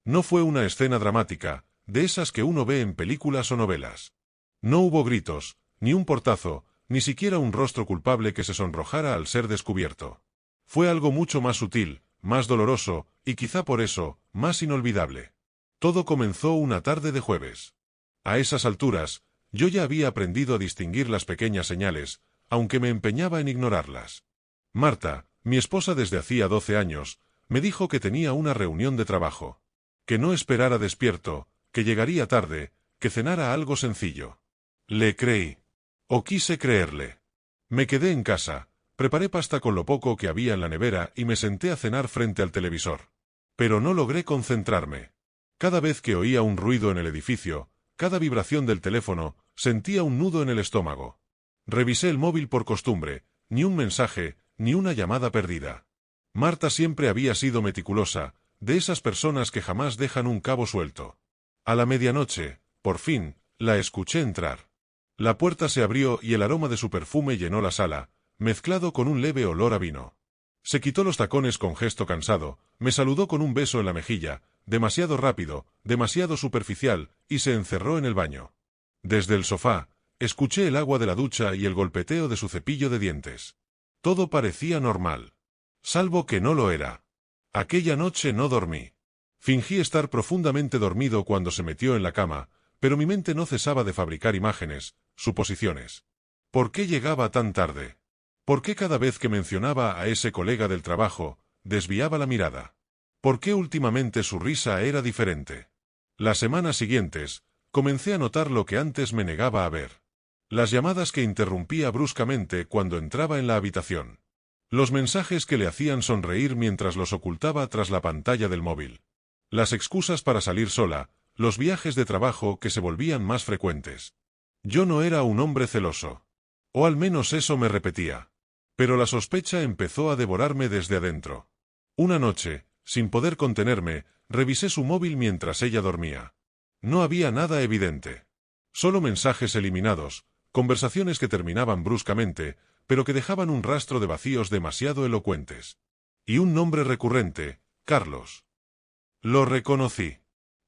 No fue una escena dramática, de esas que uno ve en películas o novelas. No hubo gritos, ni un portazo, ni siquiera un rostro culpable que se sonrojara al ser descubierto. Fue algo mucho más sutil, más doloroso, y quizá por eso, más inolvidable. Todo comenzó una tarde de jueves. A esas alturas, yo ya había aprendido a distinguir las pequeñas señales, aunque me empeñaba en ignorarlas. Marta, mi esposa desde hacía 12 años, me dijo que tenía una reunión de trabajo. Que no esperara despierto, que llegaría tarde, que cenara algo sencillo. Le creí. O quise creerle. Me quedé en casa, preparé pasta con lo poco que había en la nevera y me senté a cenar frente al televisor. Pero no logré concentrarme. Cada vez que oía un ruido en el edificio, cada vibración del teléfono, sentía un nudo en el estómago. Revisé el móvil por costumbre, ni un mensaje, ni una llamada perdida. Marta siempre había sido meticulosa, de esas personas que jamás dejan un cabo suelto. A la medianoche, por fin, la escuché entrar. La puerta se abrió y el aroma de su perfume llenó la sala, mezclado con un leve olor a vino. Se quitó los tacones con gesto cansado, me saludó con un beso en la mejilla, demasiado rápido, demasiado superficial, y se encerró en el baño. Desde el sofá, escuché el agua de la ducha y el golpeteo de su cepillo de dientes. Todo parecía normal. Salvo que no lo era. Aquella noche no dormí. Fingí estar profundamente dormido cuando se metió en la cama, pero mi mente no cesaba de fabricar imágenes, suposiciones. ¿Por qué llegaba tan tarde? ¿Por qué cada vez que mencionaba a ese colega del trabajo, desviaba la mirada? ¿Por qué últimamente su risa era diferente? Las semanas siguientes, comencé a notar lo que antes me negaba a ver. Las llamadas que interrumpía bruscamente cuando entraba en la habitación. Los mensajes que le hacían sonreír mientras los ocultaba tras la pantalla del móvil. Las excusas para salir sola, los viajes de trabajo que se volvían más frecuentes. Yo no era un hombre celoso. O al menos eso me repetía. Pero la sospecha empezó a devorarme desde adentro. Una noche, sin poder contenerme, revisé su móvil mientras ella dormía. No había nada evidente. Solo mensajes eliminados, conversaciones que terminaban bruscamente, pero que dejaban un rastro de vacíos demasiado elocuentes. Y un nombre recurrente, Carlos. Lo reconocí.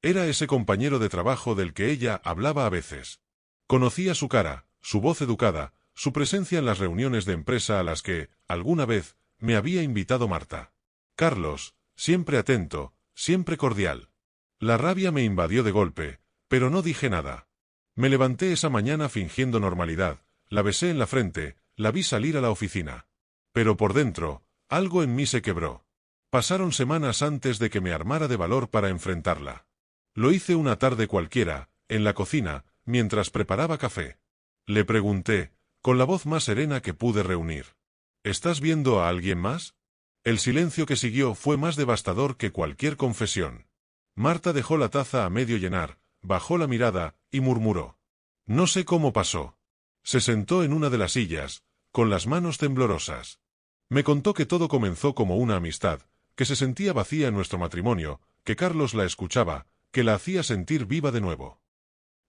Era ese compañero de trabajo del que ella hablaba a veces. Conocía su cara, su voz educada, su presencia en las reuniones de empresa a las que, alguna vez, me había invitado Marta. Carlos, siempre atento, siempre cordial. La rabia me invadió de golpe, pero no dije nada. Me levanté esa mañana fingiendo normalidad, la besé en la frente, la vi salir a la oficina. Pero por dentro, algo en mí se quebró. Pasaron semanas antes de que me armara de valor para enfrentarla. Lo hice una tarde cualquiera, en la cocina, mientras preparaba café. Le pregunté, con la voz más serena que pude reunir. ¿Estás viendo a alguien más? El silencio que siguió fue más devastador que cualquier confesión. Marta dejó la taza a medio llenar, bajó la mirada, y murmuró. No sé cómo pasó. Se sentó en una de las sillas, con las manos temblorosas. Me contó que todo comenzó como una amistad, que se sentía vacía en nuestro matrimonio, que Carlos la escuchaba, que la hacía sentir viva de nuevo.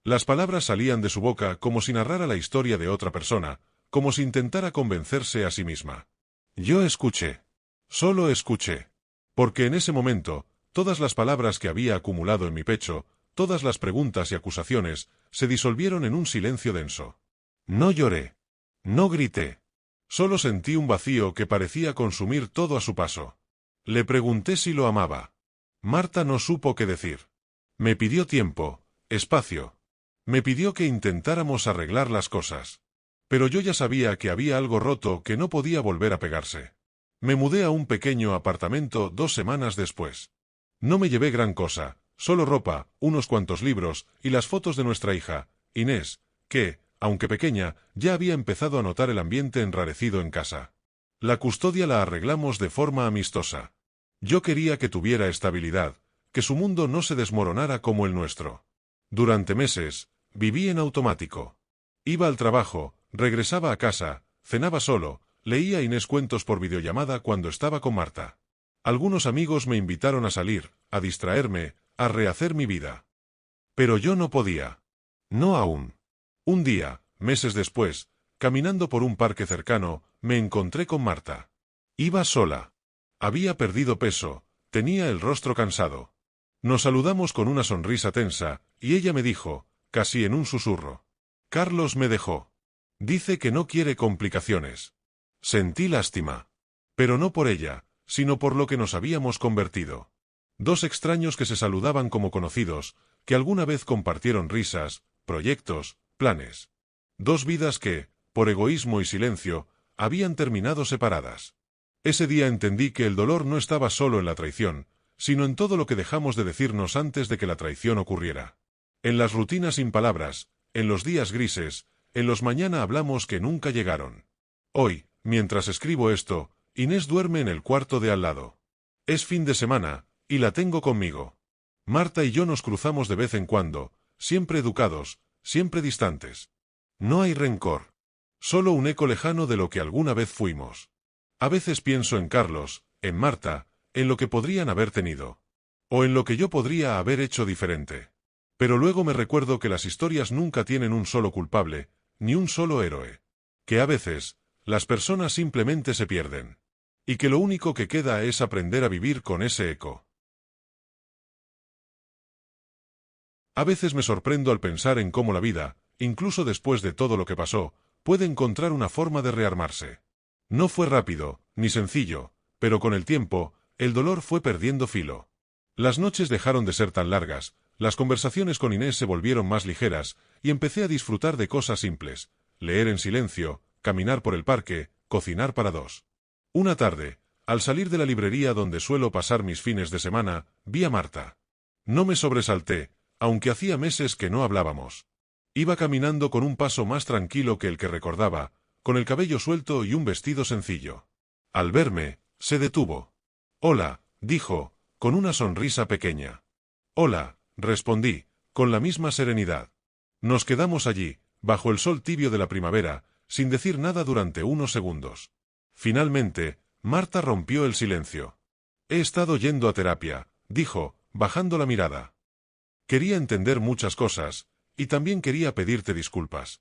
Las palabras salían de su boca como si narrara la historia de otra persona, como si intentara convencerse a sí misma. Yo escuché. Solo escuché. Porque en ese momento, todas las palabras que había acumulado en mi pecho, todas las preguntas y acusaciones, se disolvieron en un silencio denso. No lloré. No grité. Solo sentí un vacío que parecía consumir todo a su paso. Le pregunté si lo amaba. Marta no supo qué decir. Me pidió tiempo, espacio. Me pidió que intentáramos arreglar las cosas. Pero yo ya sabía que había algo roto que no podía volver a pegarse. Me mudé a un pequeño apartamento 2 semanas después. No me llevé gran cosa, solo ropa, unos cuantos libros y las fotos de nuestra hija, Inés, que, aunque pequeña, ya había empezado a notar el ambiente enrarecido en casa. La custodia la arreglamos de forma amistosa. Yo quería que tuviera estabilidad, que su mundo no se desmoronara como el nuestro. Durante meses, viví en automático. Iba al trabajo, regresaba a casa, cenaba solo, leía a Inés cuentos por videollamada cuando estaba con Marta. Algunos amigos me invitaron a salir, a distraerme, a rehacer mi vida. Pero yo no podía. No aún. Un día, meses después, caminando por un parque cercano, me encontré con Marta. Iba sola. Había perdido peso, tenía el rostro cansado. Nos saludamos con una sonrisa tensa, y ella me dijo, casi en un susurro: Carlos me dejó. Dice que no quiere complicaciones. Sentí lástima. Pero no por ella, sino por lo que nos habíamos convertido. Dos extraños que se saludaban como conocidos, que alguna vez compartieron risas, proyectos, planes. Dos vidas que, por egoísmo y silencio, habían terminado separadas. Ese día entendí que el dolor no estaba solo en la traición, sino en todo lo que dejamos de decirnos antes de que la traición ocurriera. En las rutinas sin palabras, en los días grises, en los mañana hablamos que nunca llegaron. Hoy, mientras escribo esto, Inés duerme en el cuarto de al lado. Es fin de semana, y la tengo conmigo. Marta y yo nos cruzamos de vez en cuando, siempre educados, siempre distantes. No hay rencor. Solo un eco lejano de lo que alguna vez fuimos. A veces pienso en Carlos, en Marta, en lo que podrían haber tenido. O en lo que yo podría haber hecho diferente. Pero luego me recuerdo que las historias nunca tienen un solo culpable, ni un solo héroe. Que a veces, las personas simplemente se pierden. Y que lo único que queda es aprender a vivir con ese eco. A veces me sorprendo al pensar en cómo la vida, incluso después de todo lo que pasó, puede encontrar una forma de rearmarse. No fue rápido, ni sencillo, pero con el tiempo, el dolor fue perdiendo filo. Las noches dejaron de ser tan largas, las conversaciones con Inés se volvieron más ligeras, y empecé a disfrutar de cosas simples: leer en silencio, caminar por el parque, cocinar para dos. Una tarde, al salir de la librería donde suelo pasar mis fines de semana, vi a Marta. No me sobresalté, aunque hacía meses que no hablábamos. Iba caminando con un paso más tranquilo que el que recordaba, con el cabello suelto y un vestido sencillo. Al verme, se detuvo. «Hola», dijo, con una sonrisa pequeña. «Hola», respondí, con la misma serenidad. Nos quedamos allí, bajo el sol tibio de la primavera, sin decir nada durante unos segundos. Finalmente, Marta rompió el silencio. «He estado yendo a terapia», dijo, bajando la mirada. Quería entender muchas cosas, y también quería pedirte disculpas.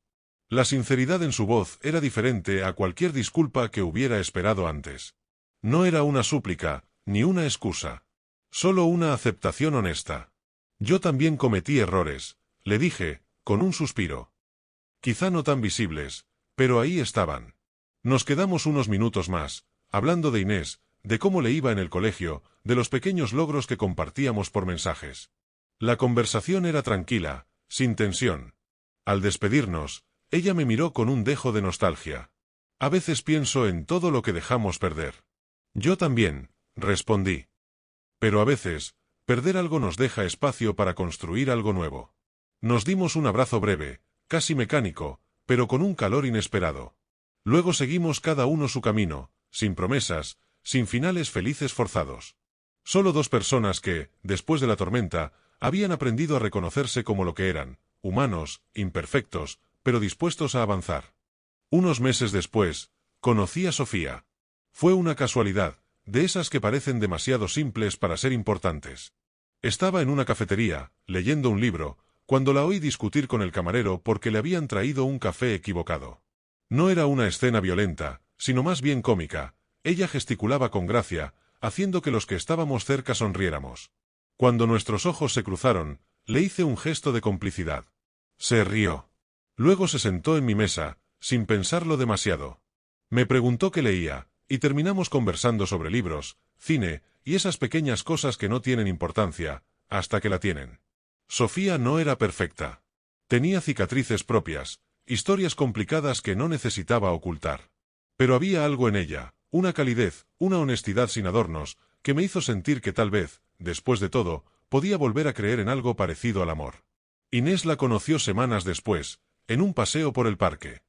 La sinceridad en su voz era diferente a cualquier disculpa que hubiera esperado antes. No era una súplica, ni una excusa. Solo una aceptación honesta. Yo también cometí errores, le dije, con un suspiro. Quizá no tan visibles, pero ahí estaban. Nos quedamos unos minutos más, hablando de Inés, de cómo le iba en el colegio, de los pequeños logros que compartíamos por mensajes. La conversación era tranquila, sin tensión. Al despedirnos, ella me miró con un dejo de nostalgia. A veces pienso en todo lo que dejamos perder. Yo también, respondí. Pero a veces, perder algo nos deja espacio para construir algo nuevo. Nos dimos un abrazo breve, casi mecánico, pero con un calor inesperado. Luego seguimos cada uno su camino, sin promesas, sin finales felices forzados. Solo dos personas que, después de la tormenta, habían aprendido a reconocerse como lo que eran, humanos, imperfectos, pero dispuestos a avanzar. Unos meses después, conocí a Sofía. Fue una casualidad, de esas que parecen demasiado simples para ser importantes. Estaba en una cafetería, leyendo un libro, cuando la oí discutir con el camarero porque le habían traído un café equivocado. No era una escena violenta, sino más bien cómica. Ella gesticulaba con gracia, haciendo que los que estábamos cerca sonriéramos. Cuando nuestros ojos se cruzaron, le hice un gesto de complicidad. Se rió. Luego se sentó en mi mesa, sin pensarlo demasiado. Me preguntó qué leía, y terminamos conversando sobre libros, cine, y esas pequeñas cosas que no tienen importancia, hasta que la tienen. Sofía no era perfecta. Tenía cicatrices propias, historias complicadas que no necesitaba ocultar. Pero había algo en ella, una calidez, una honestidad sin adornos, que me hizo sentir que tal vez, después de todo, podía volver a creer en algo parecido al amor. Inés la conoció semanas después, en un paseo por el parque.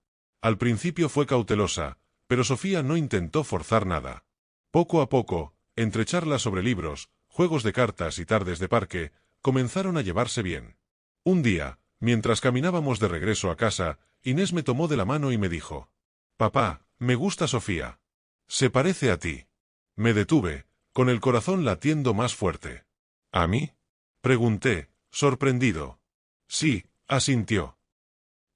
Al principio fue cautelosa, pero Sofía no intentó forzar nada. Poco a poco, entre charlas sobre libros, juegos de cartas y tardes de parque, comenzaron a llevarse bien. Un día, mientras caminábamos de regreso a casa, Inés me tomó de la mano y me dijo: «Papá, me gusta Sofía. Se parece a ti». Me detuve, con el corazón latiendo más fuerte. «¿A mí?», pregunté, sorprendido. «Sí», asintió.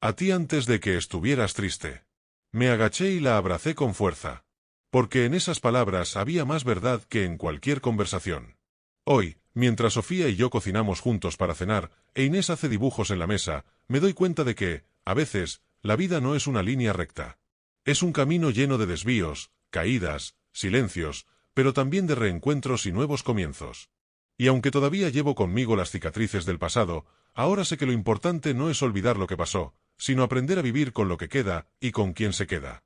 «A ti antes de que estuvieras triste». Me agaché y la abracé con fuerza. Porque en esas palabras había más verdad que en cualquier conversación. Hoy, mientras Sofía y yo cocinamos juntos para cenar, e Inés hace dibujos en la mesa, me doy cuenta de que, a veces, la vida no es una línea recta. Es un camino lleno de desvíos, caídas, silencios, pero también de reencuentros y nuevos comienzos. Y aunque todavía llevo conmigo las cicatrices del pasado, ahora sé que lo importante no es olvidar lo que pasó, sino aprender a vivir con lo que queda y con quien se queda.